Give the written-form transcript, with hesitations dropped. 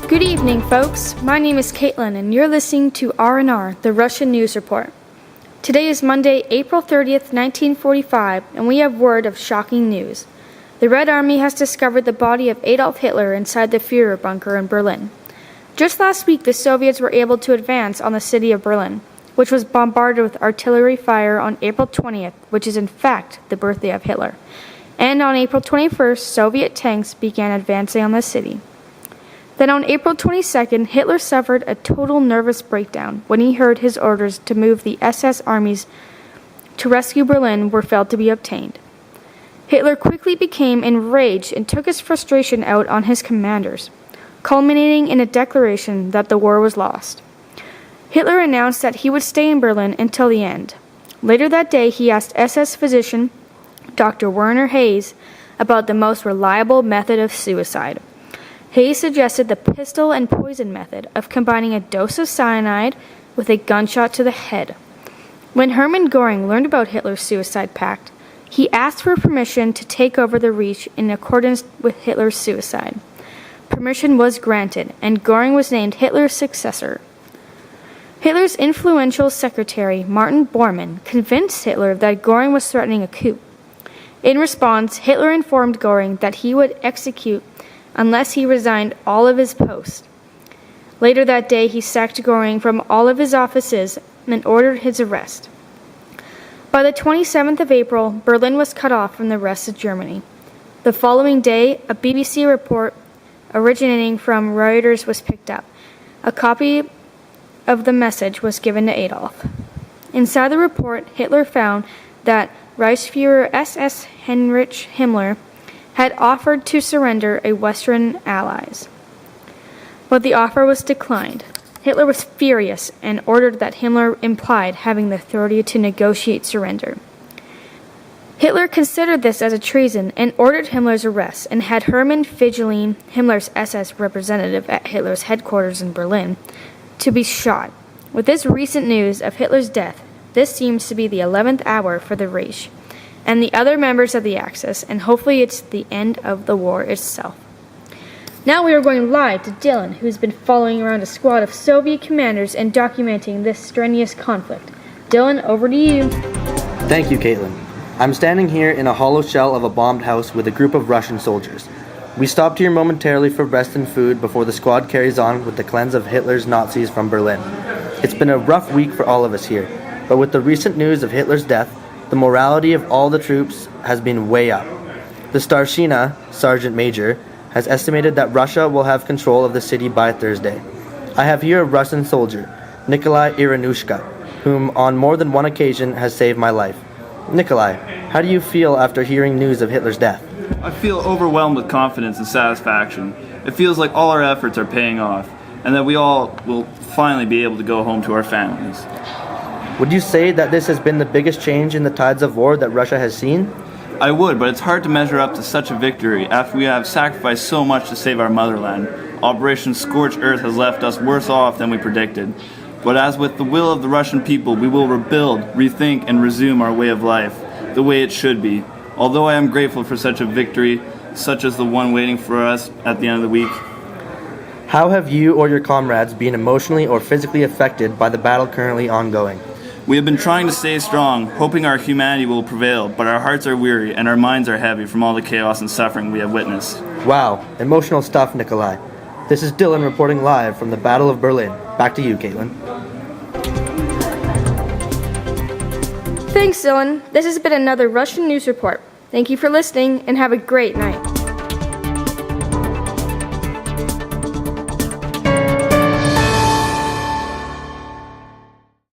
Good evening, folks. My name is Katelynn, and you're listening to R&R, the Russian News Report. Today is Monday, April 30th, 1945, and we have word of shocking news. The Red Army has discovered the body of Adolf Hitler inside the Führer bunker in Berlin. Just last week, the Soviets were able to advance on the city of Berlin, which was bombarded with artillery fire on April 20th, which is in fact the birthday of Hitler. And on April 21st, Soviet tanks began advancing on the city. Then on April 22nd, Hitler suffered a total nervous breakdown when he heard his orders to move the SS armies to rescue Berlin were failed to be obtained. Hitler quickly became enraged and took his frustration out on his commanders, culminating in a declaration that the war was lost. Hitler announced that he would stay in Berlin until the end. Later that day, he asked SS physician Dr. Werner Hayes about the most reliable method of suicide. Hayes suggested the pistol and poison method of combining a dose of cyanide with a gunshot to the head. When Hermann Göring learned about Hitler's suicide pact, he asked for permission to take over the Reich in accordance with Hitler's suicide. Permission was granted, and Göring was named Hitler's successor. Hitler's influential secretary, Martin Bormann, convinced Hitler that Göring was threatening a coup. In response, Hitler informed Göring that he would execute unless he resigned all of his posts. Later that day, he sacked Göring from all of his offices and ordered his arrest. By the 27th of April, Berlin was cut off from the rest of Germany. The following day, a BBC report originating from Reuters was picked up. A copy of the message was given to Adolf. Inside the report, Hitler found that Reichsfuhrer SS Heinrich Himmler had offered to surrender a Western allies, but the offer was declined. Hitler was furious and ordered that Himmler implied having the authority to negotiate surrender. Hitler considered this as a treason and ordered Himmler's arrest and had Hermann Figgelin, Himmler's SS representative at Hitler's headquarters in Berlin, to be shot. With this recent news of Hitler's death, this seems to be the 11th hour for the Reich and the other members of the Axis, and hopefully it's the end of the war itself. Now we are going live to Dylan, who's been following around a squad of Soviet commanders and documenting this strenuous conflict. Dylan, over to you. Thank you, Katelynn. I'm standing here in a hollow shell of a bombed house with a group of Russian soldiers. We stopped here momentarily for rest and food before the squad carries on with the cleanse of Hitler's Nazis from Berlin. It's been a rough week for all of us here, but with the recent news of Hitler's death, the morality of all the troops has been way up. The Starshina, Sergeant Major, has estimated that Russia will have control of the city by Thursday. I have here a Russian soldier, Nikolai Iranushka, whom on more than one occasion has saved my life. Nikolai, how do you feel after hearing news of Hitler's death? I feel overwhelmed with confidence and satisfaction. It feels like all our efforts are paying off, and that we all will finally be able to go home to our families. Would you say that this has been the biggest change in the tides of war that Russia has seen? I would, but it's hard to measure up to such a victory after we have sacrificed so much to save our motherland. Operation Scorched Earth has left us worse off than we predicted. But as with the will of the Russian people, we will rebuild, rethink, and resume our way of life, the way it should be. Although I am grateful for such a victory, such as the one waiting for us at the end of the week. How have you or your comrades been emotionally or physically affected by the battle currently ongoing? We have been trying to stay strong, hoping our humanity will prevail, but our hearts are weary and our minds are heavy from all the chaos and suffering we have witnessed. Wow, emotional stuff, Nikolai. This is Dylan reporting live from the Battle of Berlin. Back to you, Katelynn. Thanks, Dylan. This has been another Russian News Report. Thank you for listening, and have a great night.